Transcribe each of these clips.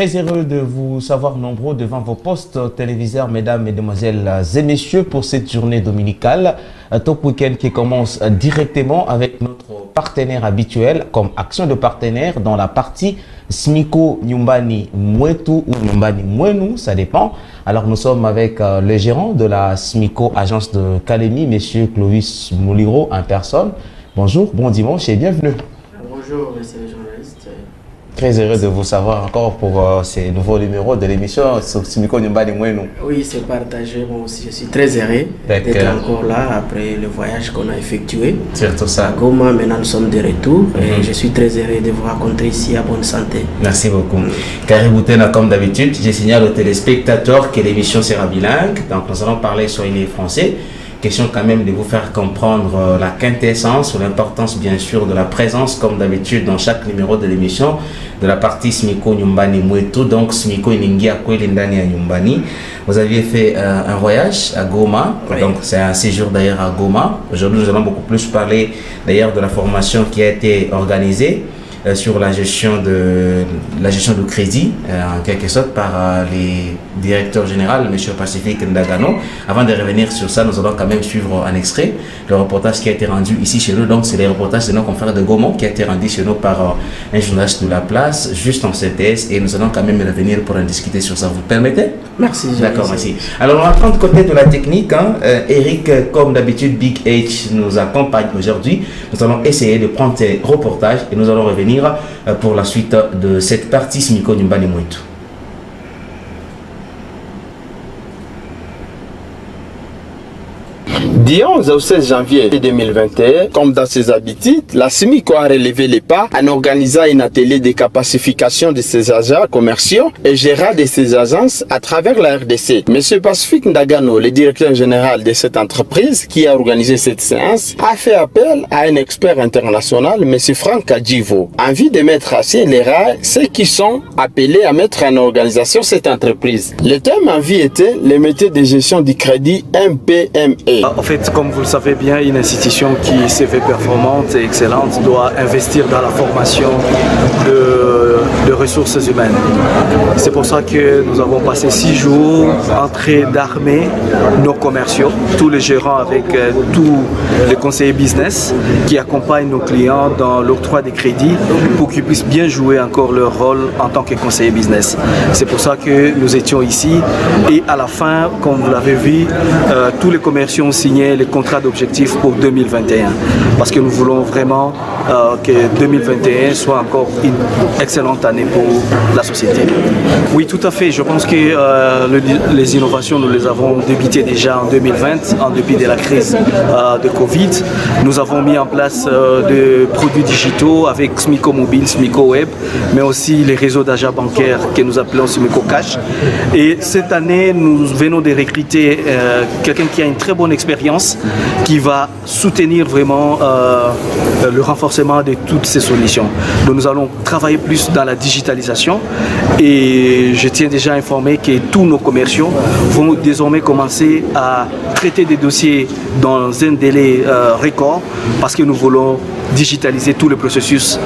Très heureux de vous savoir nombreux devant vos postes téléviseurs, mesdames, mesdemoiselles et messieurs, pour cette journée dominicale. Top Weekend qui commence directement avec notre partenaire habituel comme action de partenaire dans la partie Smiko Nyumbani Mwetu ou Nyumbani Mwenu, ça dépend. Alors nous sommes avec le gérant de la Smiko agence de Kalemi, monsieur Clovis Mouliro en personne. Bonjour, bon dimanche et bienvenue. Bonjour, monsieur le journaliste. Très heureux de vous savoir encore pour ces nouveaux numéros de l'émission Smiko Nyumbani Mwenu. Oui, c'est partagé. Moi aussi, je suis très heureux d'être encore là après le voyage qu'on a effectué. Surtout ça. À Goma, maintenant nous sommes de retour et je suis très heureux de vous rencontrer ici à bonne santé. Merci beaucoup. Kariboutena, comme d'habitude, je signale aux téléspectateurs que l'émission sera bilingue. Donc nous allons parler swahili et français. Question quand même de vous faire comprendre la quintessence ou l'importance bien sûr de la présence comme d'habitude dans chaque numéro de l'émission de la partie Smiko Nyumbani Mwetu, donc Smiko Iningia Kweli Ndani ya Nyumbani. Vous aviez fait un voyage à Goma, oui. Donc c'est un séjour d'ailleurs à Goma. Aujourd'hui nous allons beaucoup plus parler d'ailleurs de la formation qui a été organisée sur la gestion de crédit en quelque sorte par les directeurs généraux, M. Pacifique Ndagano. Avant de revenir sur ça, nous allons quand même suivre un extrait, le reportage qui a été rendu ici chez nous. Donc c'est le reportage de nos confrères de Goma qui a été rendu chez nous par un journaliste de la place, juste en CTS, et nous allons quand même revenir pour en discuter sur ça. Vous permettez? Merci. D'accord, merci. Alors on va prendre côté de la technique. Eric, comme d'habitude, Big H nous accompagne aujourd'hui. Nous allons essayer de prendre ces reportages et nous allons revenir pour la suite de cette partie Smiko Nyumbani Mwetu. Du 11 au 16 janvier 2021, comme dans ses habitudes, la Smiko a relevé les pas en organisant un atelier de capacification de ses agents commerciaux et gérants de ses agences à travers la RDC. M. Pacifique Ndagano, le directeur général de cette entreprise qui a organisé cette séance, a fait appel à un expert international, M. Franck Adjivo, en vue de mettre à ciel les rails ceux qui sont appelés à mettre en organisation cette entreprise. Le thème en vue était le métier de gestion du crédit MPME. En fait, comme vous le savez bien, une institution qui s'est fait performante et excellente doit investir dans la formation de ressources humaines. C'est pour ça que nous avons passé 6 jours en train d'armer nos commerciaux, tous les gérants avec tous les conseillers business qui accompagnent nos clients dans l'octroi des crédits pour qu'ils puissent bien jouer encore leur rôle en tant que conseillers business. C'est pour ça que nous étions ici et à la fin, comme vous l'avez vu, tous les commerciaux ont signé les contrats d'objectifs pour 2021 parce que nous voulons vraiment que 2021 soit encore une excellente année pour la société. Oui, tout à fait. Je pense que les innovations, nous les avons débutées déjà en 2020 en dépit de la crise de Covid. Nous avons mis en place des produits digitaux avec Smiko Mobile, Smiko Web, mais aussi les réseaux d'achats bancaires que nous appelons Smiko Cash. Et cette année, nous venons de recruter quelqu'un qui a une très bonne expérience, qui va soutenir vraiment le renforcement de toutes ces solutions. Donc nous allons travailler plus dans la digitalisation et je tiens déjà à informer que tous nos commerciaux vont désormais commencer à traiter des dossiers dans un délai record parce que nous voulons digitaliser tout le processus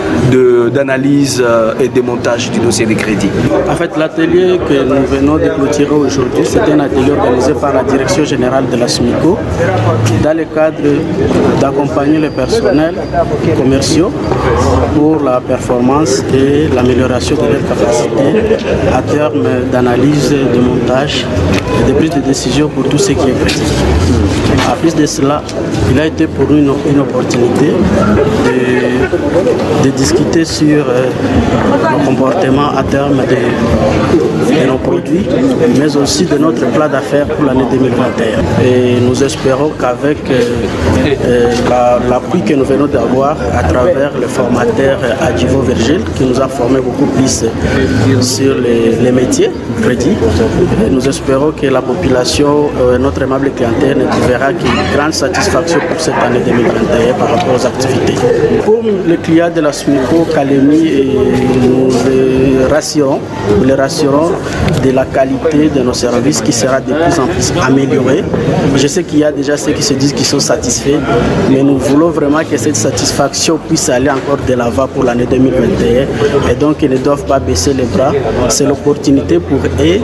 d'analyse et de montage du dossier de crédit. En fait, l'atelier que nous venons de clôturer aujourd'hui, c'est un atelier organisé par la Direction générale de la Smiko dans le cadre d'accompagner les personnels commerciaux pour la performance et l'amélioration de leurs capacités à terme d'analyse, de montage et de prise de décision pour tout ce qui est critique. En plus de cela, il a été pour nous une opportunité de discuter sur le comportement à terme de nos produits, mais aussi de notre plan d'affaires pour l'année 2021. Et nous espérons qu'avec l'appui que nous venons d'avoir à travers le formateur Adjivo Virgile, qui nous a formé beaucoup plus sur les métiers crédit, nous espérons que la population, notre aimable clientèle, ne verra qu'une grande satisfaction pour cette année 2021 par rapport aux activités. Pour les clients de la Smiko Kalemi, nous nous les rassurons de la qualité de nos services qui sera de plus en plus améliorée. Je sais qu'il y a déjà ceux qui se disent qu'ils sont satisfaits, mais nous voulons vraiment que cette satisfaction puisse aller encore de l'avant pour l'année 2021 et donc ils ne doivent pas baisser les bras. C'est l'opportunité pour eux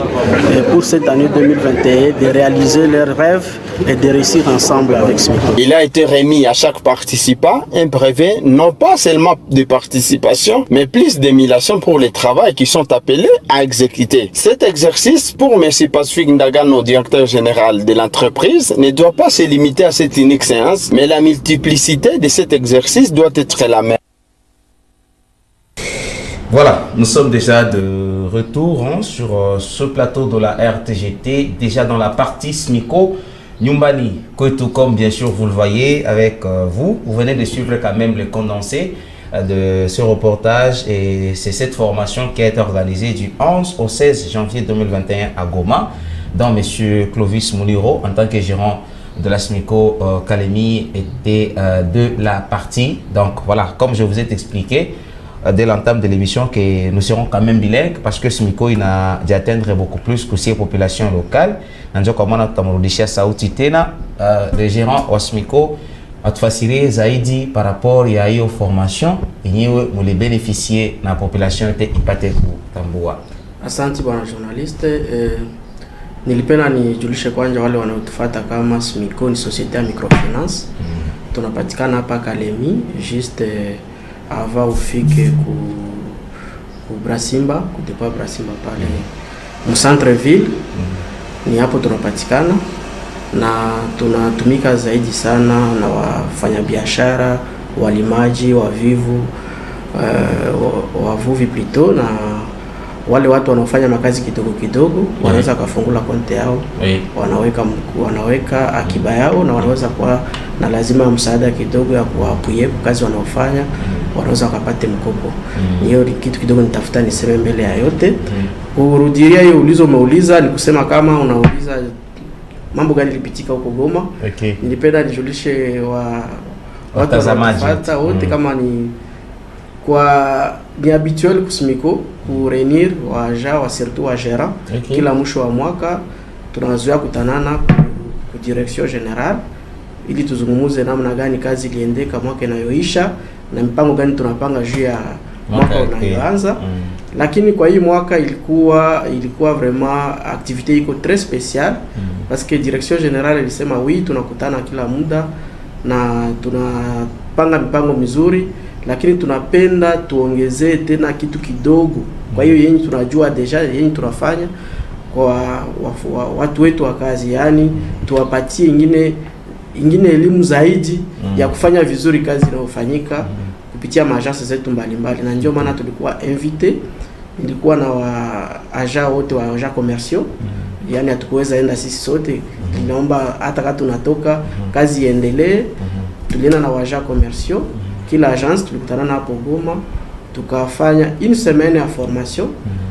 et pour cette année 2021 de réaliser leurs rêves et de réussir ensemble avec SMICO. Il a été remis à chaque participant un brevet, non pas seulement de participation, mais plus d'émulation pour les travaux qui sont appelés à exécuter. Cet exercice, pour M. Pacifique Ndagano, directeur général de l'entreprise, ne doit pas se limiter à cette unique séance, mais la multiplicité de cet exercice doit être la même. Voilà, nous sommes déjà de retour sur ce plateau de la RTGT, déjà dans la partie SMICO. Nyumbani, Koitou, comme bien sûr vous le voyez avec vous venez de suivre quand même le condensé de ce reportage et c'est cette formation qui a été organisée du 11 au 16 janvier 2021 à Goma, dont M. Clovis Mouniro, en tant que gérant de la SMICO Kalemi, était de la partie. Donc voilà, comme je vous ai expliqué dès l'entame de l'émission que nous serons quand même bilingues parce que SMICO il a d'atteindre beaucoup plus que ces populations locales. Nous comment le gérant au SMICO a facilité Zaidi par rapport à aux formations et nous les bénéficier dans la population de Ipateku Tambua. Asante bwana journaliste, nilipenda nijulishe kwanza wale wanaotufuata kama SMICO ni société ya microfinance. Tunapatikana hapa Kalemi juste avant ufike ku Brasimba, kutepa Brasimba pale mu centre ville. Ni hapo tunapatikana na tunatumika zaidi sana na wafanyabiashara, walimaji, wavuvi plutôt na wale watu wanaofanya makazi kidogo kidogo wanaweza kufungula konti yao, wanaweka akiba yao na wanaweza kuwa na lazima msaada kidogo ya kuwapuye kazi wanaofanya, wanaweza kupata mkopo. Hiyo kitu kidogo nitafuta niseme mbele ya yote. Kurudilia hiyo ulizo umeuliza ni kusema kama unauliza mambo gani lipitika huko Goma. Nilipenda nijulishe watazamaji wote kama ni kwa ni habituel kusimiko ku reunir wa surtout wa gérant kila mwisho wa mwaka tunazoea kutanana ku direction générale ili tuzungumuze namna gani kazi iliendeka mwaka inayoisha na mpango gani tunapanga juu ya mwaka unayoanza. Lakini kwa hii mwaka ilikuwa vraiment activité iko très spéciale parce que direction générale ilisema oui tunakutana kila muda na tunapanga mipango mizuri, lakini tunapenda tuongezee tena kitu kidogo. Kwa hiyo yenye tunajua deja yenye tunafanya kwa watu wetu wa kazi, yani tuwapatie ingine elimu zaidi ya kufanya vizuri kazi inayofanyika kupitia maagence zetu mbalimbali. Na ndio maana tulikuwa invité, nilikuwa na agents wote wa agents commerciaux, yani hatukuweza enda sisi sote, tunaomba hata kama tunatoka kazi iendelee, tulienda na agents commerciaux. Kila agence tulikutana na hapo Goma tukafanya une semaine ya formation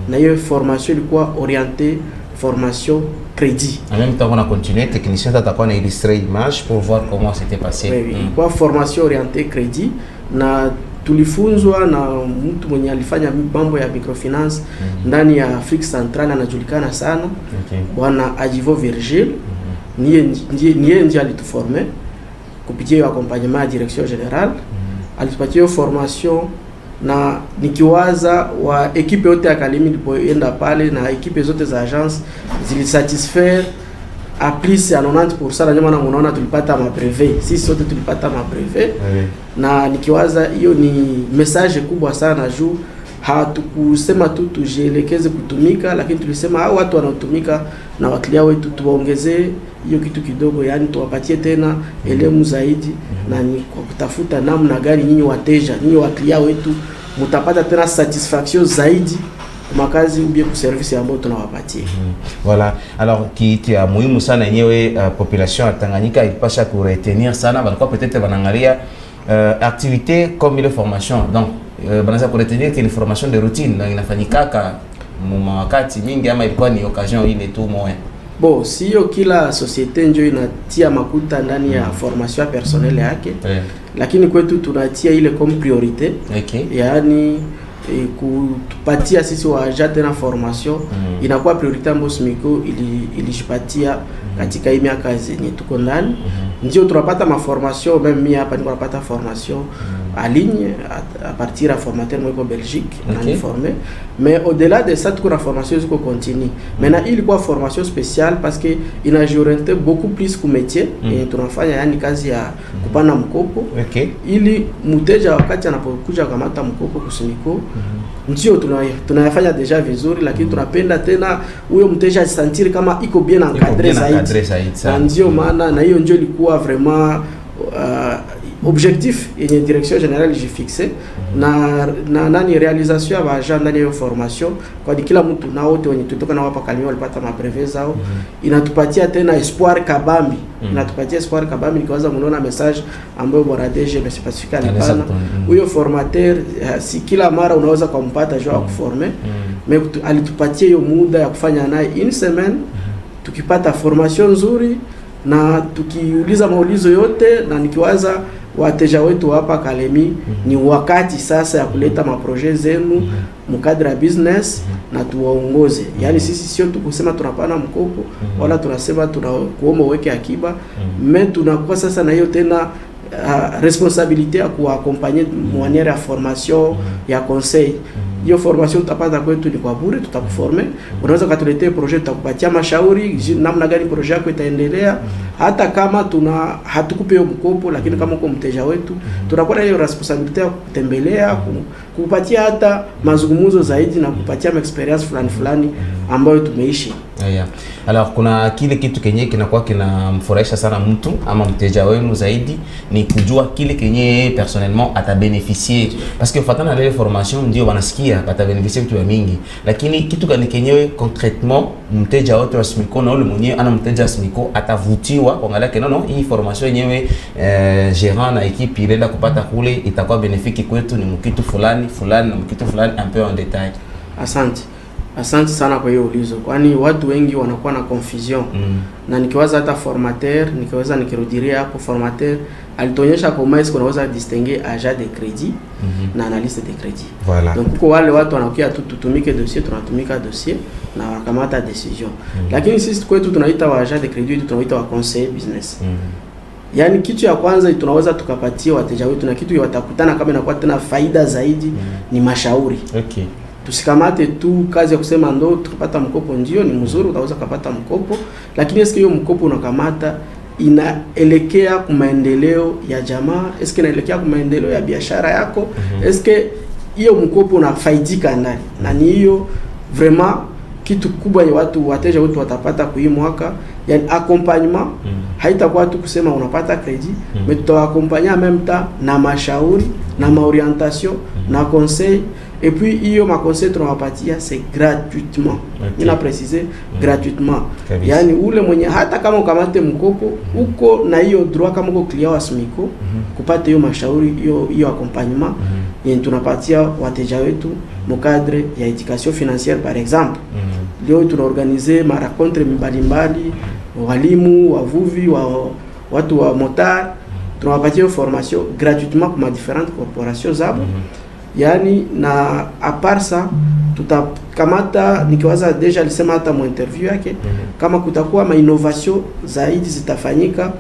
na hiyo formation ilikuwa orientée formation crédit. En même temps on a continué, technicien tatakuwa na illustrer image pour voir comment c'était passé. Oui, ilikuwa formation orientée crédit na tulifunzwa na mtu mwenye alifanya mambo ya microfinance ndani ya Afrique Centrale, anajulikana sana bwana Ajivo Virgil. Niye alituformer kupitia accompagnement ya direction générale, alitupatia formation na nikiwaza wa ekipe yote ya Kalemi ilipoenda pale na ekipe zote za agence zilisatisfaire a plus ya 90%. Na nyuma mnaona tulipata ma brevet, sisi sote tulipata ma brevet. Na nikiwaza hiyo ni message kubwa sana juu hatukusema tu tujielekeze kutumika, lakini tulisema hao watu wanaotumika na waklia wetu tuwaongezee hiyo kitu kidogo, yani tuwapatie tena elimu zaidi na ni kwa kutafuta namna gani nyinyi wateja, nyinyi waklia wetu mtapata tena satisfaction zaidi kwa kazi ubie ku service ambayo tunawapatia. Voilà. Alors kitu ya muhimu sana yenyewe population ya Tanganyika ilipasha ku retenir sana, balikuwa peut-être banangalia activité comme ile formation. Donc banaweza ku retenir que ni formation de routine na inafanyikaka wakati mingi ama ilikuwa ni occasion ile tu moya. Bon, sio kila societe ndio inatia makuta ndani ya formation personnelle yake. Lakini kwetu tunatia ile comme priorité. Yani kutupatia sisi waja tena formation inakuwa priorite ambayo SMICO ilijipatia katika hii miaka zenye tuko ndani. Ndio tunapata ma formation, même mimi hapa niko napata formation en ligne à partir à formateur moi Belgique na formé, mais au-delà de ça tuko na formation ziko continue. Maintenant il ilikuwa formation spéciale parce que inajioriente beaucoup plus ku métier et tunafanya yani kazi ya kupana mkopo ili mteja wakati anapokuja kamata mkopo ku SMICO ndio tunayafanya deja vizuri, lakini tunapenda tena huyo mteja asantiri kama iko bien encadré zaidi. Ndio maana na hiyo ndio ilikuwa vraiment objectif yenye direction générale jifixe na nani realisation ya agenda ndani ya formation kwa kila mtu na wote wenye tutoka na hapa Kalemie walipata mabreve zao. Inatupatia tena espoir kabambi, inatupatia espoir kabambi. Nikiwaza mnaona message ambayo bwana DG amespecifika alipana huyo formateur, si kila mara unaweza kumpata jua kuformer, mais alitupatia hiyo muda ya kufanya naye une semaine, tukipata formation nzuri na tukiuliza maulizo yote, na nikiwaza wateja wetu hapa Kalemie ni wakati sasa ya kuleta maprojet zenu mkadra business na tuwaongoze. Yani sisi sio tu kusema tunapana mkopo wala tunasema tunakuomba uweke akiba, mais tunakuwa sasa na hiyo tena responsabilité ya kuaccompagner manière ya formation ya conseil. Hiyo formation utapata kwetu ni kwa bure, tutakuformer. Unaweza kutuletea project, tutakupatia mashauri namna gani project yako itaendelea. Hata kama hatukupe hiyo mkopo, lakini kama uko mteja wetu, tunakuwa na hiyo responsibility ya kutembelea, kukupatia hata mazungumzo zaidi na kupatia experience fulani ambayo tumeishi. Alors kuna kile kitu kenye kinakuwa kinamfurahisha sana mtu ama mteja wenu zaidi ni kujua kile kenye personnellement atabeneficier, parce que fatana na ile formation ndio wanasikia atabeneficier vitu mingi, lakini kitu gani kenyewe concrètement mteja wote wa SMICO na ule mwenyewe ana mteja SMICO atavutiwa kuangalia kenono hii formation yenyewe gérant na equipe ile kupata kule itakuwa benefiki kwetu ni mkitu fulani na mkitu fulani un peu en détail. Asante sana kwa hiyo ulizo, kwani watu wengi wanakuwa na confusion. Na nikiwaza hata formateur, nikirudiria hapo formateur alituonyesha kama est-ce qu'on unaweza distinguer agent de crédit na analyste de crédit. Voilà. Donc kwa wale watu wanakuja tu tutumike dossier, tunatumika dossier na wakamata decision. Lakini sisi kwetu tunaita wa agent de crédit, tunaita wa conseiller business. Yani kitu ya kwanza tunaweza tukapatia wateja wetu na kitu watakutana kama inakuwa tena faida zaidi ni mashauri. Tusikamate tu kazi ya kusema ndo tukapata mkopo ndio ni mzuri, utaweza kupata mkopo, lakini eske hiyo mkopo unakamata inaelekea kwa maendeleo ya jamaa, eske inaelekea kwa maendeleo ya biashara yako, eske hiyo mkopo unafaidika ndani. Na ni hiyo vraiment kitu kubwa ya wateja wetu watapata kwa hii mwaka, yani accompagnement. Haitakuwa tu kusema unapata credit, mais tutawaaccompagner en même temps na mashauri na maorientation na conseil. Et puis hiyo ma conseil tunawapatia c'est gratuitement. Nina préciser gratuitement. Yani ule mwenye hata kama ukamate mkopo uko na hiyo droit kama uko client wa SMICO kupata hiyo mashauri, hiyo accompagnement yenye tunapatia wateja wetu mkadre ya education financière par exemple. Leo tunaorganize ma rencontre mbalimbali, walimu, wavuvi, watu wa motar, tunawapatia formation gratuitement kwa différentes corporations zabo. Yani na a part ça tutakamata, nikiwaza deja alisema hata mu interview yake kama kutakuwa ma innovation zaidi zitafanyika.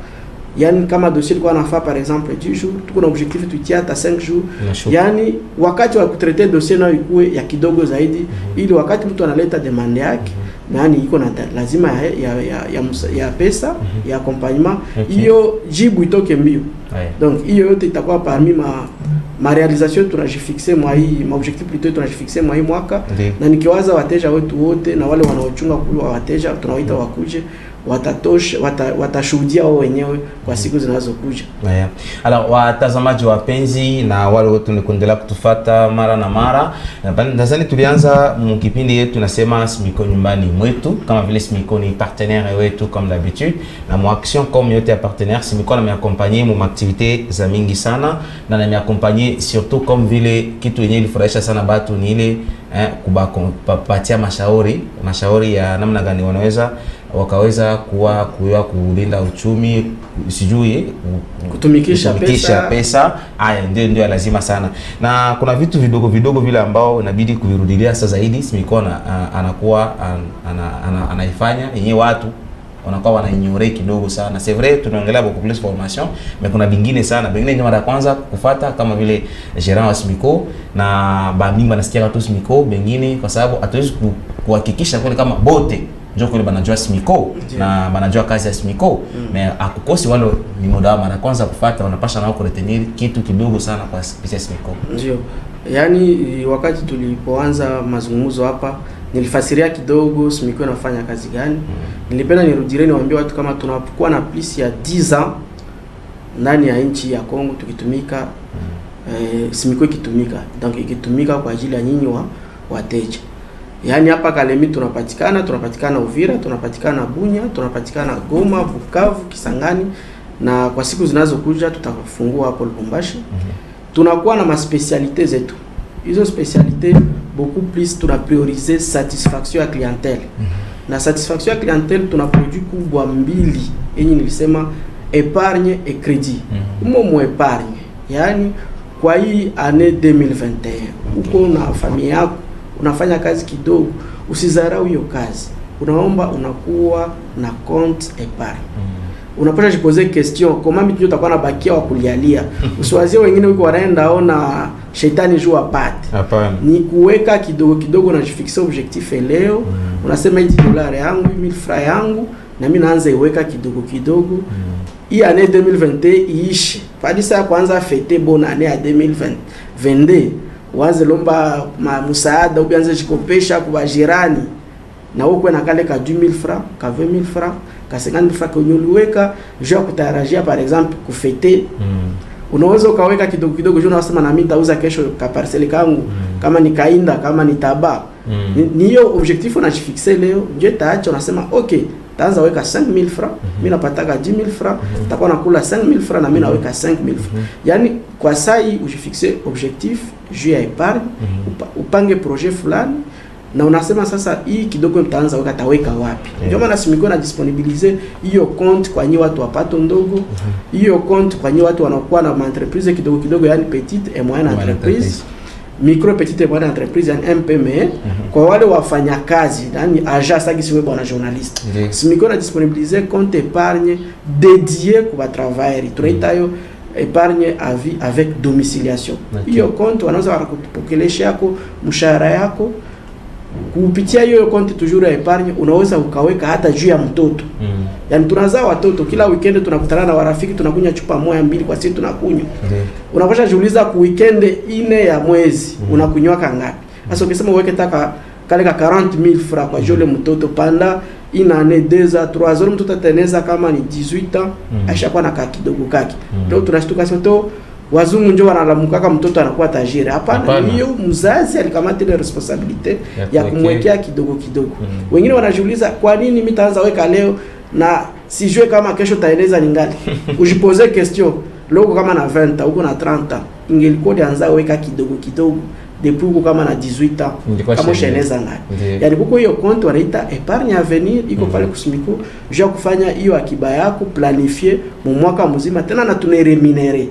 Yani kama dossier ilikuwa nafaa par exemple 10 jours, tuko na objectif tutia hata 5 jours. Yani wakati wa kutraiter dossier na ikuwe ya kidogo zaidi, ili wakati mtu analeta demande yake nani iko na lazima ya pesa ya accompagnement hiyo jibu itoke mbio. Donc hiyo yote itakuwa parmi ma réalisation tunajifixe mwa hii ma objectif plutôt tunajifixe mwa hii mwaka. Na nikiwaza wateja wetu wote na wale wanaochunga kule wateja tunawaita wakuje watashuhudia wao wenyewe kwa siku zinazokuja. Alors watazamaji wapenzi na wale wote mnaendelea kutufuata mara na mara, nadhani tulianza mkipindi yetu nasema SMICO nyumbani mwetu, kama vile SMICO ni partenaire wetu comme d'habitude, na mo action comme yote ya partenaire SMICO na m'accompagner mon activité za mingi sana na m'accompagner surtout comme vile kitu yenyewe ilifurahisha sana batu ni ile kupatia mashauri ya namna gani wanaweza wakaweza kulinda uchumi, sijui kutumikisha pesa. Haya ndio lazima sana, na kuna vitu vidogo vidogo vile ambao inabidi kuvirudilia sasa zaidi. SMICO anakuwa anaifanya yenyewe, watu wanakuwa wanaignore kidogo sana. C'est vrai tunaongelea beaucoup plus formation, mais kuna vingine sana vingine ni mara kwanza kufuata, kama vile gérant wa SMICO na bamingi banasikia watu SMICO bengine, kwa sababu hatuwezi kuhakikisha kwa kama bote ndio kwa banajua SMICO na banajua kazi ya SMICO, mais akukosi wale ni muda mara kwanza kufuata, wanapasha nao kuretenir kitu kidogo sana kwa SMICO. Ndio yani, wakati tulipoanza mazungumzo hapa nilifasiria kidogo SMICO inafanya kazi gani. Nilipenda nirudie niwaambie watu kama tunapokuwa na plus ya 10 ans ndani ya nchi ya Kongo tukitumika, SMICO ikitumika, donc ikitumika kwa ajili ya nyinyi wateja. Yani hapa Kalemi tunapatikana Uvira, tunapatikana Bunya, tunapatikana Goma, Bukavu, Kisangani, na kwa siku zinazokuja tutafungua hapo Lubumbashi. Tunakuwa na maspecialité zetu. Hizo spécialité beaucoup plus tuna prioriser satisfaction ya clientèle. Na satisfaction ya clientèle tuna produit kubwa mbili yenye nilisema épargne et crédit. Umo épargne, yani kwa hii année 2021 uko na familia yako unafanya kazi kidogo, usizarau hiyo kazi, unaomba unakuwa na compte épargne. Unapaswa jiposer question comment mtu utakuwa na bakia wa kulialia. Usiwazie wengine wiko wanaenda ona shetani jua apate. Hapana. Ni kuweka kidogo kidogo na jifikisha objectif leo. Unasema hizi $10 yangu, 1000 francs yangu, na mimi naanza iweka kidogo kidogo. Hii année 2021 iishe. Padi saa kwanza fete bonne année ya 2022. Waanze lomba msaada, uanze jikopesha kwa jirani. Na wewe na kale ka 2000 francs, ka 20000 francs, ka 50000 francs unyoliweka, je kutarajia par exemple kufete. Unaweza ukaweka kidogo kidogo, je unasema na mimi nitauza kesho ka parcelle kangu, kama ni kainda, kama ni taba. Ni hiyo objectif unajifixe leo, je taacha unasema okay, taanza weka 5000 francs, mimi napataka 10000 francs, takuwa nakula 5000 francs na mimi naweka 5000 francs. Yani kwa saa hii ujifixe objectif, je ya épargne, upange projet fulani. Na unasema sasa hii kidogo mtaanza weka taweka wapi? Ndio maana SMICO na disponibiliser hiyo compte kwa nyinyi watu wapato ndogo. Hiyo compte kwa nyinyi watu wanakuwa na entreprise kidogo kidogo, yani petite et moyenne entreprise, micro petite et moyenne entreprise, yani MPME. Kwa wale wafanya kazi, yani agent saki siwe bwana journaliste. SMICO na disponibiliser compte épargne dédié kwa travailleurs. Tunaita hiyo épargne à vie avec domiciliation. Hiyo compte wanaweza wakakupokelesha yako mshahara yako. Kupitia hiyo konti toujours ya épargne unaweza ukaweka hata juu ya mtoto. Yani tunazaa watoto kila weekend, tunakutana na warafiki, tunakunywa chupa moja mbili kwa siku tunakunywa. Unapasha jiuliza ku weekend 4 ya mwezi unakunywa kangapi? Sasa ukisema uweke taka kale ka 40000 francs kwa jole mtoto panda ina année 2 à 3 ans, mtoto ateneza kama ni 18 ans ashakuwa na kidogo kaki. Ndio tunashtuka soto wazungu ndio wanalamuka mtoto anakuwa tajiri. Hapana, hiyo mzazi alikamata ile responsibility ya kumwekea kidogo kidogo. Wengine wanajiuliza kwa nini mimi taanza weka leo na sijue kama kesho taeleza ningali. Ujipose question, leo kama na 20 huko na 30 ingelikuwa anza weka kidogo kidogo depuis huko kama na 18 ans kama sheneza ngapi. Yaani huko hiyo compte wanaita épargne à venir iko pale SMICO, je kufanya hiyo akiba yako planifier mu mwaka mzima tena na tunaremunere.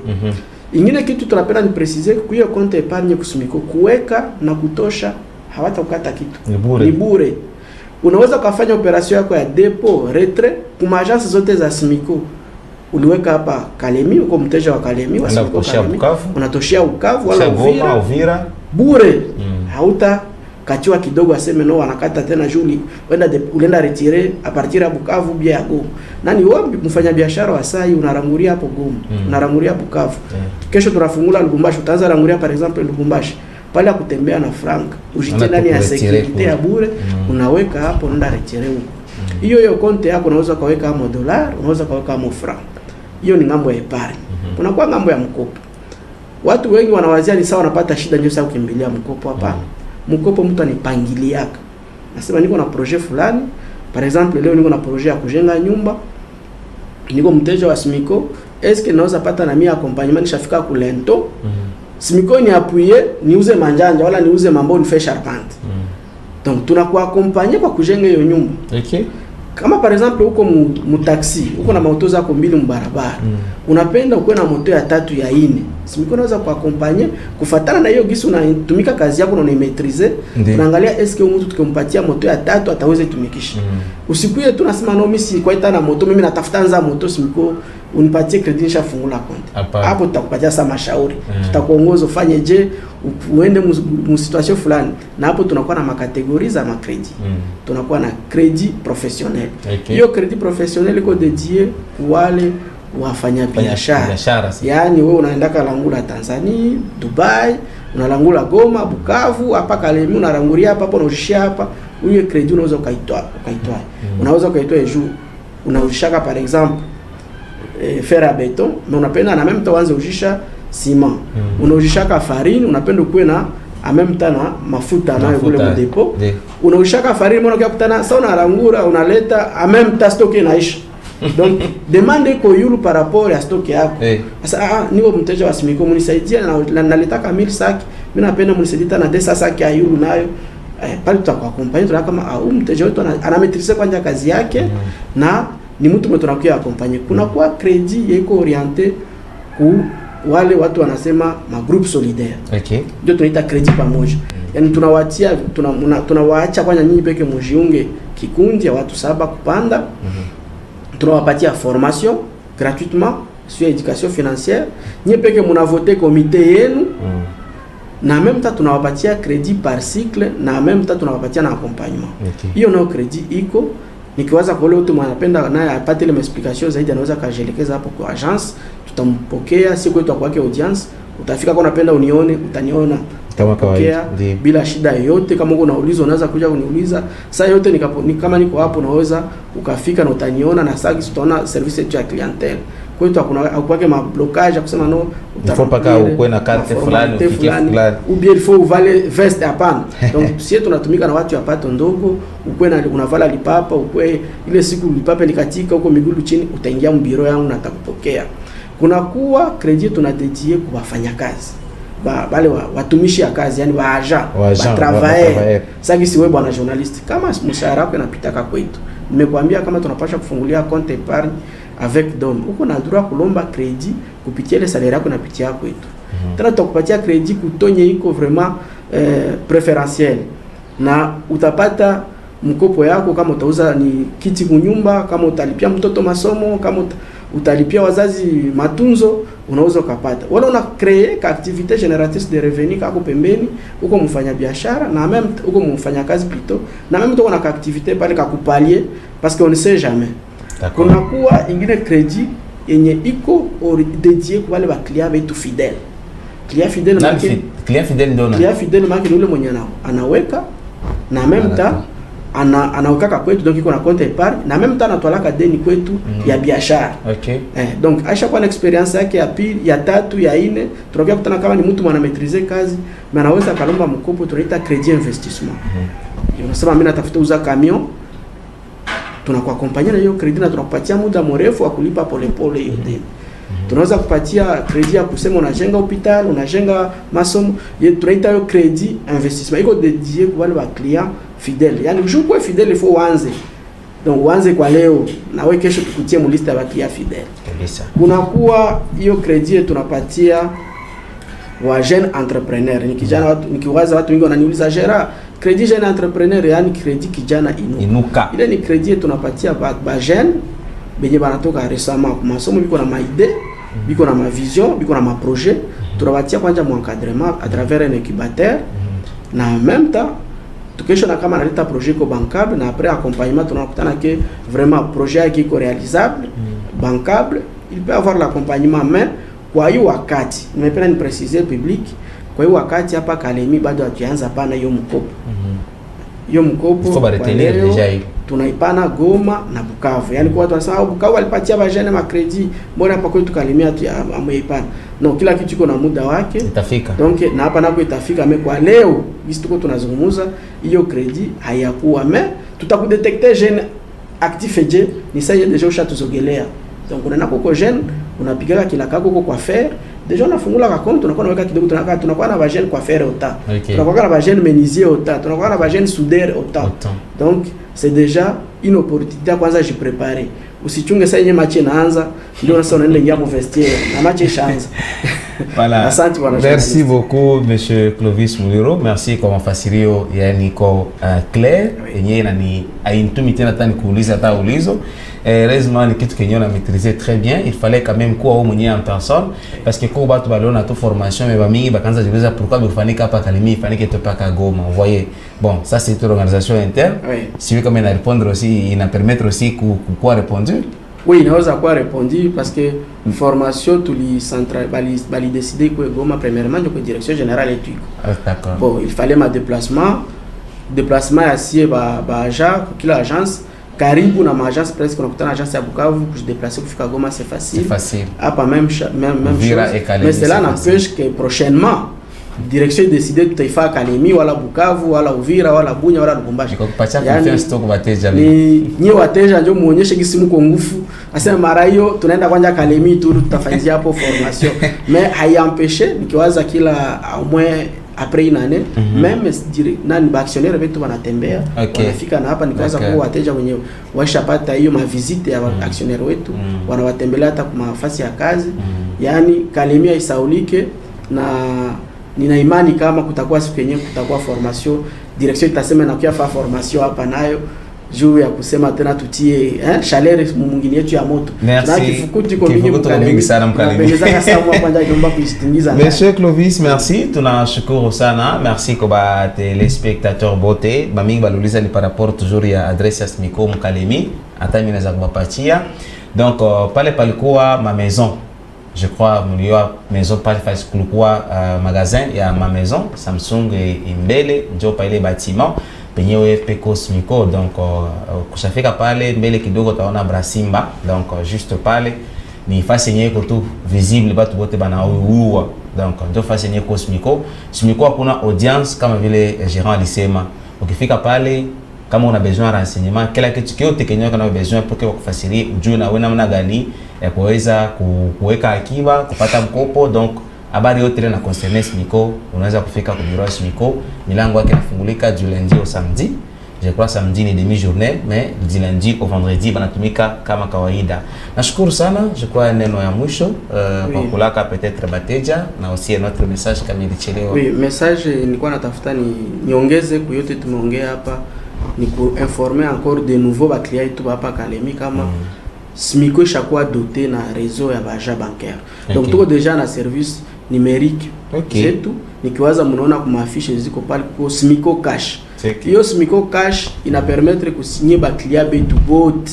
Ingine kitu tunapenda ni preciser kwa hiyo compte épargne SMICO kuweka na kutosha hawatakukata kitu. Ni bure. Unaweza kufanya operation yako ya depot, retrait kwa agence zote za SMICO. Uliweka hapa Kalemi, uko mteja wa Kalemi, wa SMICO Kalemi, unatoshia Bukavu wala Uvira bure. Hauta katiwa kidogo aseme no wanakata tena juli unaenda retirer a partir ya Bukavu bia ya Goma. Nani wapi mfanya biashara wa sai unaranguria hapo Goma, unaranguria Bukavu. Kesho tunafungula Lubumbashi, utaanza ranguria par exemple Lubumbashi. Pale kutembea na franc, ujite ndani ya security ya bure, unaweka hapo unaenda retirer huko. Hiyo konti yako unaweza kaweka kama dollar, unaweza kaweka kama franc. Hiyo ni ngambo ya épargne. Unakuwa ngambo ya mkopo. Watu wengi wanawazia ni sawa wanapata shida ndio sawa kukimbilia mkopo. Hapana. Mkopo mtu anipangiliaka. Nasema niko na projet fulani, par exemple leo niko na projet ya kujenga nyumba. Niko mteja wa SMICO, est-ce que naweza pata na mimi accompagnement nishafika ku lento? SMICO ni appuyer, niuze manjanja wala niuze mambo ni fait charpente. Donc tunakuwa accompagner kwa kujenga hiyo nyumba. Okay. Kama par exemple uko mu taxi, uko na mauto zako mbili mbarabara. unapenda ukuwe na moto ya 3 ya 4, Smiko naweza kuakompanye kufatana na hiyo gisi unatumika kazi yako na unaimetrize. Tunaangalia eske mtu tukimpatia moto ya 3 ataweza tumikisha. Usikuye tu nasema no mimi si kwa ita na moto, mimi natafuta nza moto Smiko unipatie credit nisha fungula konti. Hapo tutakupatia sama mashauri. Tutakuongoza ufanye je, uende mu situation fulani. Na hapo tunakuwa na makategori za makredi. Tunakuwa na credit professionnel. Hiyo credit professionnel iko dédié wale wafanya biashara. Yaani wewe unaenda kalangula Tanzania, Dubai, unalangula Goma, Bukavu, hapa Kalemi unarangulia hapa unaujishia hapa. Hiyo credit unaweza ukaitoa. Unaweza ukaitoa juu unaujishaka par exemple fer à béton, mais unapenda na même temps uanze ujisha ciment. Unaujishaka farine, unapenda kuwe na en même temps na mafuta nayo kule mu depot. Unaujishaka farine, mbona ukikutana sasa unarangura unaleta en même temps stock inaisha. Donc demande ko yulu par rapport à stock yako. Sasa niwo mteja wa Smiko munisaidia na naleta 1000 sacs, mimi napenda munisaidia na 200 sacs ya yulu nayo. Pale tutakuakompanya tuna kama mteja wetu anametrize kwanja kazi yake na ni mtu mtu tunakuwa akompanye. Kuna kwa credit yeko orienté ku wale watu wanasema ma groupe solidaire. Ndio tunaita credit pamoja. Yaani tunawaachia tunawaacha kwanja nyinyi peke mujiunge kikundi ya watu 7 kupanda. Tunawapatia formation gratuitement sur éducation financière. Nyinyi peke muna voter comité yenu. Na en même temps tunawapatia crédit par cycle na en même temps tunawapatia na accompagnement. Hiyo nao crédit iko nikiwaza kwa leo mtu anapenda naye apate ile explication zaidi anaweza kajelekeza hapo kwa agence, tutampokea siku yetu kwa audience, utafika kwa unapenda unione, utaniona kama kawaida bila shida yoyote. Kama uko unauliza unaweza kuja kuniuliza saa yote, kama niko hapo naweza ukafika na utaniona, na sasa tutaona service yetu ya clientele. Kwa hiyo hakuna ma blocage ya kusema no utapaka ukwe na carte fulani ufikie fulani ou bien il faut uvale veste hapana. Donc sisi tunatumika na watu ya pato ndogo, ukwe na unavala lipapa, ukwe ile siku lipapa likatika huko miguu chini, utaingia mbiro yangu na atakupokea. Kuna kuwa credit tunadedie kwa wafanyakazi bale watumishi ya kazi, yani wa agent wa travailler. Sasa si wewe bwana journalist, kama mshahara wako unapitaka kwetu, nimekuambia kama tunapasha kufungulia compte épargne avec DOM, uko na droit kulomba credit kupitia ile salaire yako napitia kwetu. Tena tutakupatia credit kutonye iko vraiment preferentiel, na utapata mkopo yako kama utauza ni kiti kunyumba, kama utalipia mtoto masomo, kama utalipia wazazi matunzo, unaweza kupata. Wala una créer ka activité génératrice de revenus kako pembeni, uko mfanya biashara na même uko mfanya kazi plutôt, na même uko na ka activité pale ka kupalier parce qu'on ne sait jamais. Kuna kuwa ingine credit yenye iko dédié kwa wale ba client wetu fidèle. Client fidèle maki ule mwenye anaweka na même temps anaweka kwetu, donc iko na compte épargne na même temps anatwalaka deni kwetu ya biashara. Donc aisha kwa experience yake ya pili, ya tatu, ya ine, tunakuja kutana kama ni mtu mwana maîtriser kazi, na anaweza kalomba mkopo, tunaita credit investissement. Unasema mimi natafuta uza camion, tunakuwa accompagner na hiyo credit na tunakupatia muda mrefu wa kulipa polepole hiyo deni. Tunaweza kupatia credit ya kusema unajenga hospital, unajenga masomo, tunaita hiyo credit investissement. Iko dédié kwa wale wa client fidèle. Yani ukishakuwa fidèle il faut uanze. Donc uanze kwa leo na wewe kesho tukutie mu liste ya client fidèle. Kabisa. Kunakuwa hiyo credit tunapatia wa jeune entrepreneur. Ni kijana watu nikiwaza watu wengi wananiuliza Gérard, credit jeune entrepreneur yani credit kijana inuka. Ile ni credit tunapatia ba jeune benye banatoka récemment kwa masomo, biko na maide, biko na ma vision, biko na ma projet, tunawatia kwanza mu encadrement à travers un incubateur, na en même temps tukesho na kama analeta projet ko bancable, na après accompagnement tunakutana que vraiment projet yake iko réalisable, bancable, il peut avoir l'accompagnement. Mais kwa hiyo wakati nimependa ni préciser public, kwa hiyo wakati hapa Kalemi bado hatuanza pana hiyo mkopo. Hiyo mkopo faut retenir déjà hiyo tunaipana Goma na Bukavu. Yani kwa watu wanasema Bukavu alipatia ba jeune ma credit, mbona hapa kwetu Kalemi ameipana? No, kila kitu kiko na muda wake itafika. Donc na hapa nako itafika, mais kwa leo hizi tuko tunazungumza hiyo credit hayakuwa, mais tutakudetecter jeune actif je ni sasa déjà ushatuzogelea. Donc unaona kwa jeune unapiga kila kako kwa faire déjà unafungula account, tunakuwa naweka kidogo, tunakuwa na ba jeune kwa faire autant, tunakuwa na ba jeune menuisier autant, tunakuwa na ba jeune soudeur autant. Donc c'est déjà une opportunité kwanza je préparer usichunge sasa yenye match inaanza ndio sasa unaenda ingia mu vestiaire na match ishaanza. Voilà. Asante bwana. Merci beaucoup monsieur Clovis Muliro. Merci kwa mafasirio yani ko clair yenye na ni aintumi tena tani kuuliza hata ulizo. Heureusement ni kitu kenyo na maîtriser très bien. Il fallait quand même kuwa mwenyewe en personne parce que kwa watu baliona tu formation mais bamingi bakanza jiuliza pourquoi bifanyika hapa Kalemi ifanyike tu pa Goma. Vous voyez. Bon, ça c'est une organisation interne. Oui. Si vous comme répondre aussi, il permettre aussi quoi répondre. Oui, il a quoi répondre parce que formation tout les central bali décider que Goma premièrement de direction générale éthique. Ah, d'accord. Bon, il fallait ma déplacement assis ba agent kila agence karibu na agence presque on agence à Bukavu pour se déplacer pour faire Goma c'est facile. C'est facile. Ah pas même chose. Mais cela n'empêche que prochainement direction décidé de taifa Kalemi wala Bukavu wala Uvira wala Bunya wala Lubumbashi. Kupatia confiance to kubateja ni wateja ndio muonyeshe gisi mko nguvu. Asema mara hiyo tunaenda kwanja Kalemi tu tutafanyia hapo formation. Mais haiempêche nikiwaza kila au moins après une année même nani ba actionnaire wetu wanatembea wanafika na hapa nikiwaza kwa wateja wenyewe washapata hiyo ma visite ya actionnaire wetu wanawatembelea hata kwa nafasi ya kazi. Yani Kalemi isaulike na nina imani kama kutakuwa siku yenyewe kutakuwa formation direction itasema na kia fa formation hapa nayo juu ya kusema tena tutie chaleur mwingine yetu ya moto. Na kifukuti kwa mingi sana Mkalemi. Monsieur Clovis, merci. Tunashukuru sana. Merci kwa téléspectateurs bote. Bamingi baluliza ni par rapport toujours ya adresse ya SMICO Mkalemi. Hata mimi naweza kupatia. Donc pale palikuwa ma maison. Je crois mulio maison pale face kulikuwa magasin ya ma maison Samsung Mbele ndio pale bâtiment penyewe peko SMICO. Donc kushafika pale mbele kidogo taona Brasimba. Donc juste pale ni face yenyewe ko tu visible batu bote bana uwa. Donc ndio face yenyewe ko SMICO. SMICO hakuna audience kama vile gérant alisema. Ukifika pale kama una besoin renseignement kila kitu kiote kenyewe kana besoin pour que wakufasirie ujue na wewe namna gani ya kuweza kuweka akiba kupata mkopo. Donc habari yote ile na concerne SMICO unaweza kufika kwa bureau SMICO. Milango yake inafungulika du lundi au samedi. Je crois samedi ni demi-journée mais du lundi au vendredi banatumika kama kawaida. Nashukuru sana. Je crois neno ya mwisho kwa kulaka peut-être bateja na aussi notre message kama ilichelewa. Oui, message nilikuwa natafuta niongeze kwa yote tumeongea hapa ni pour informer encore de nouveau ba clients tout hapa Kalemi kama SMICO chaque doté na réseau ya baja bancaire. Donc tuko déjà na service numérique. C'est tout. Nikiwaza mnaona kuma affiche ziko pale kwa SMICO cash. Hiyo SMICO cash ina permettre kusigner ba client betu bote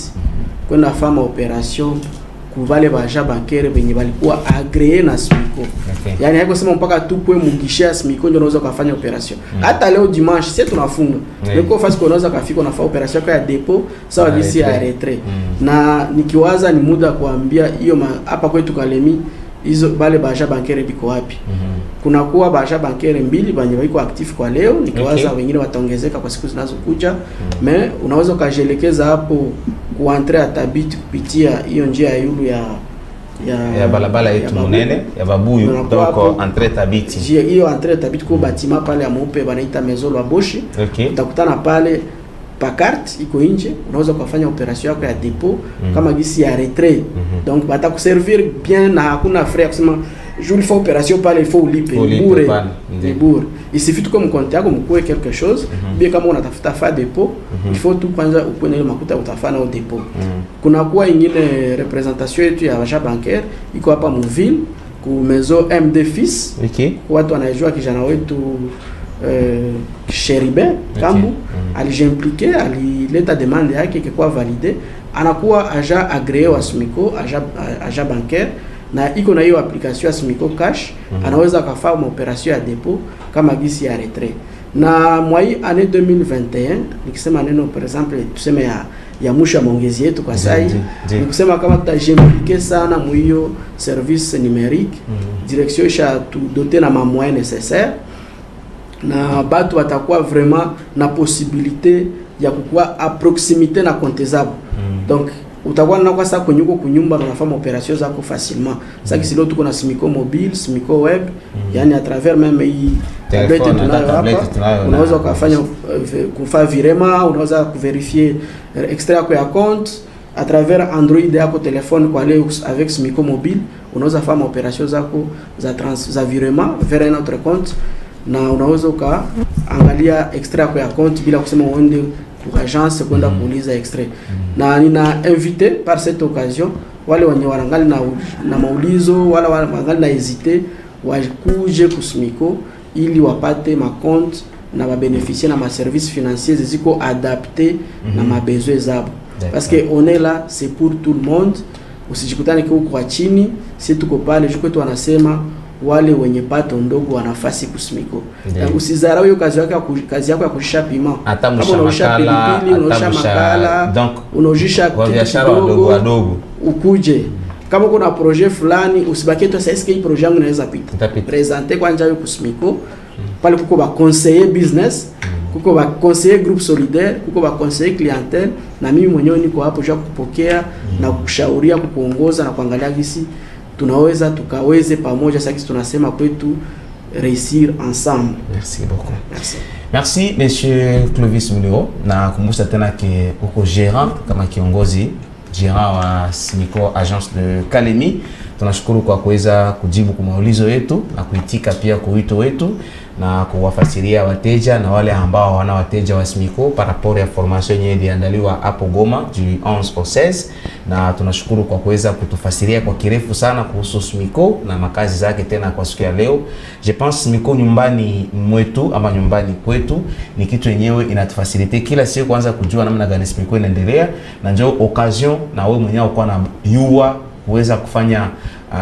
kwenda fama operation kuvale baja bancaire benye balikuwa agréé na SMICO. Yani haiko sema mpaka tu kwe mugishia SMICO ndio unaweza kufanya operation. Hata leo dimanche sisi tunafunga. Niko fasi unaweza kufika na fanya operation kwa depot sawa visi ya retrait. Na nikiwaza ni muda kuambia hiyo hapa kwetu Kalemi hizo bale baja bancaire biko wapi. Kuna kuwa baja bancaire mbili banye wako active kwa leo nikiwaza wengine wataongezeka kwa siku zinazokuja. Mais unaweza kajelekeza hapo kuantre atabiti kupitia hiyo njia ya yulu ya balabala yetu munene ya Babuyu. Donc entrée tabiti hiyo entrée tabiti kwa bâtiment pale ya Mope banaita Maison la Boshi. Utakutana pale pa carte iko nje unaweza kufanya operation yako ya depot kama gisi ya retrait. Donc batakuservir bien na hakuna frais kusema jour il faut opération pale il faut ulipe bourre. Il suffit tu comme compte yako mkoe quelque chose bien kama unatafuta fa depot il faut tu kwanza upone ile makuta utafanya au depot. Kuna kuwa ingine représentation yetu ya baja bancaire iko hapa Muville ku maison MD Fils. Watu wanajua kijana wetu Chéribin Kambu alijimpliqué alileta demande yake kwa validé anakuwa agent agréé wa SMICO agent bancaire na iko na hiyo application ya SMICO cash anaweza kufanya operation ya depot kama gisi ya retrait. Na mwai année 2021 nikisema neno par exemple tuseme ya mwisho maongezi yetu kwa sai nikusema kama tutajimpliqué sana mwiyo service numérique direction isha tu doter na moyens nécessaires na batu watakuwa vraiment na possibilité ya kukua à proximité na comptable. Donc utakuwa na kwa sasa kunyuko kunyumba na unafanya opération zako facilement. Sasa kisi leo tuko na SMICO mobile, SMICO web, yani à travers même hii tablette tunayo hapa unaweza kufanya virement, unaweza kuverifier extrait yako ya compte à travers Android yako téléphone kwa leo avec Smico mobile unaweza fanya opération zako za virement vers un autre compte na unaweza angalia extrait ya compte bila kusema uende kwa agence kwenda kuuliza extrait. Na nina invité par cette occasion wale wenye wanangali na maulizo wala wanangali na hésiter wakuje ku Smico ili wapate ma compte na ba bénéficier na ma services financiers ziko adapté na ma besoins zabo. Parce que on est là, c'est pour tout le monde. Usijikutane kwa chini, si tuko pale jukwetu wanasema wale wenye pato ndogo wanafasi ku Smico. Usizarau hiyo kazi yako ya kushisha pima. Kama unaosha pilipili, unaosha makala, unaosha biashara wadogo ukuje. Kama kuna projet fulani usibaki tu sasa hii projet yangu inaweza pita. Présenter kwanza hiyo ku Smico. Pale kuko ba conseiller business, kuko ba conseiller groupe solidaire, kuko ba conseiller clientèle na mimi mwenyewe niko hapo ja kupokea na kushauria kukuongoza na kuangalia gisi tunaweza tukaweze pamoja sasa tunasema kwetu réussir ensemble. Merci beaucoup. Merci. Merci monsieur Clovis Muliro na kumbusha tena ke uko gérant kama kiongozi gérant wa Smico agence de Kalemi. Tunashukuru kwa kuweza kujibu kwa maulizo yetu na kuitika pia kwa wito wetu na kuwafasiria wateja na wale ambao wana wateja wa Smico par rapport ya formation yenye iliandaliwa hapo Goma du 11 au 16, na tunashukuru kwa kuweza kutufasiria kwa kirefu sana kuhusu Smico na makazi zake tena kwa siku ya leo. Je pense Smico nyumbani mwetu ama nyumbani kwetu ni kitu yenyewe inatufacilite kila siku kwanza kujua namna gani Smico inaendelea, na njoo occasion na wewe mwenyewe uko na yua kuweza kufanya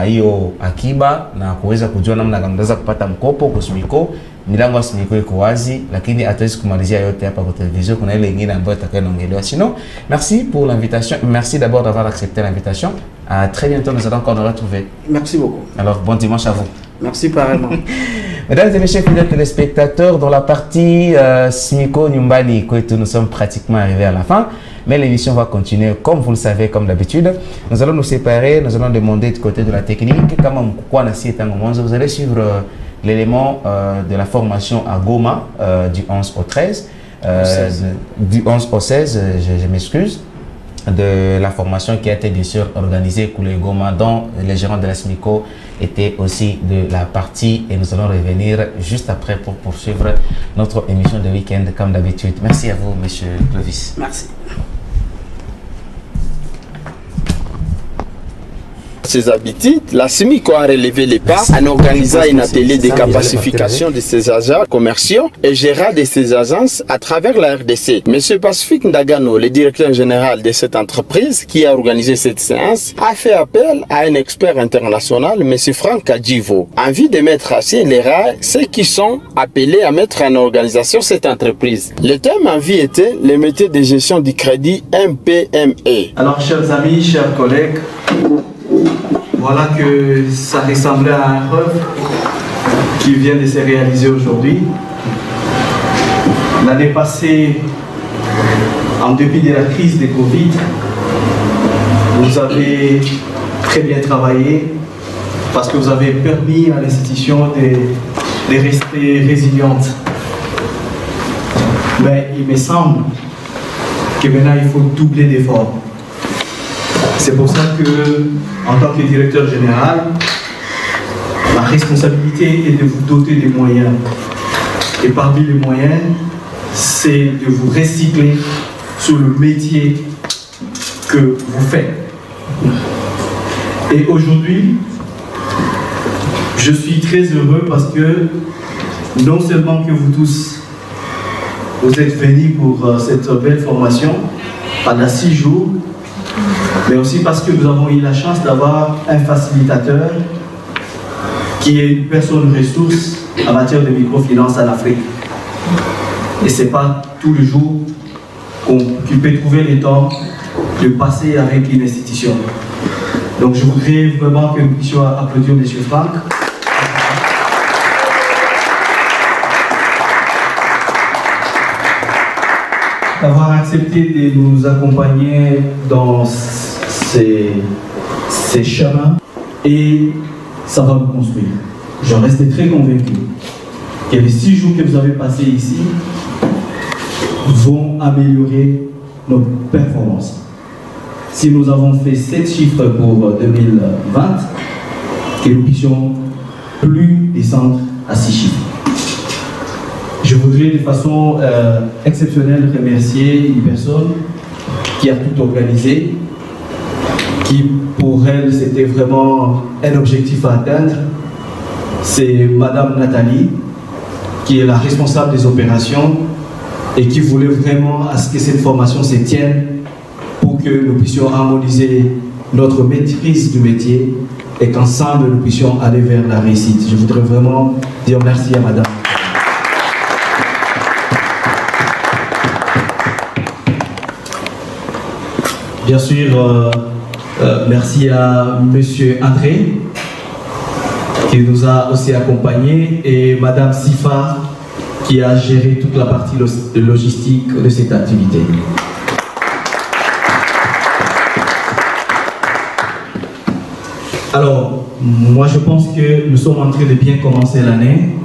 hiyo akiba na kuweza kujua namna gani unaweza kupata mkopo kwa Smico. Milango ya Smico iko wazi, lakini hatuwezi kumalizia yote hapa kwa television, kuna ile nyingine ambayo tutakayoongelewa. Sinon, merci pour l'invitation. Merci d'abord d'avoir accepté l'invitation. À très bientôt, nous allons encore nous retrouver. Merci beaucoup. Alors, bon dimanche à vous. Merci pareillement. Mesdames et messieurs fidèles téléspectateurs, dans la partie Smico Nyumbani Kwetu, nous sommes pratiquement arrivés à la fin. Mais l'émission va continuer comme vous le savez, comme d'habitude. Nous allons nous séparer, nous allons demander du côté de la technique. Vous allez suivre l'élément de la formation à Goma du 11 au 13, du 11 au 16, je m'excuse, de la formation qui a été bien sûr organisée pour les Goma, dont les gérants de la Smico étaient aussi de la partie, et nous allons revenir juste après pour poursuivre notre émission de week-end comme d'habitude. Merci à vous, monsieur Clovis. Merci. Ses habitudes, la Smico a relevé les pas en organisant un atelier de capacification de ses agents commerciaux et gérant de ses agences à travers la RDC. Monsieur Pacifique Ndagano, le directeur général de cette entreprise qui a organisé cette séance, a fait appel à un expert international, monsieur Franck Adjivo, en vue de mettre à ciel les rails ceux qui sont appelés à mettre en organisation cette entreprise. Le thème en vue était les métiers de gestion du crédit MPME. Alors, chers amis, chers collègues, voilà que ça ressemblait à un rêve qui vient de se réaliser aujourd'hui. L'année passée, en dépit de la crise de Covid, vous avez très bien travaillé parce que vous avez permis à l'institution de rester résiliente. Mais il me semble que maintenant il faut doubler d'efforts. C'est pour ça que, en tant que directeur général, ma responsabilité est de vous doter des moyens. Et parmi les moyens, c'est de vous recycler sur le métier que vous faites. Et aujourd'hui, je suis très heureux parce que non seulement que vous tous, vous êtes venus pour cette belle formation pendant 6 jours, mais aussi parce que nous avons eu la chance d'avoir un facilitateur qui est une personne ressource en matière de microfinance en Afrique. Et ce n'est pas tous les jours qu'on peut trouver le temps de passer avec une institution. Donc je voudrais vraiment que nous puissions applaudir M. Franck. D'avoir accepté de nous accompagner dans ces chemins, et ça va nous construire. Je reste très convaincu que les 6 jours que vous avez passés ici vont améliorer nos performances. si nous avons fait 7 chiffres pour 2020, que nous puissions plus descendre à 6 chiffres. Je voudrais de façon exceptionnelle remercier une personne qui a tout organisé, qui pour elle c'était vraiment un objectif à atteindre. C'est Madame Nathalie, qui est la responsable des opérations et qui voulait vraiment à ce que cette formation se tienne pour que nous puissions harmoniser notre maîtrise du métier et qu'ensemble nous puissions aller vers la réussite. Je voudrais vraiment dire merci à Madame. Bien sûr, merci à Monsieur André qui nous a aussi accompagnés et Madame Sifa qui a géré toute la partie logistique de cette activité. Alors, moi je pense que nous sommes en train de bien commencer l'année.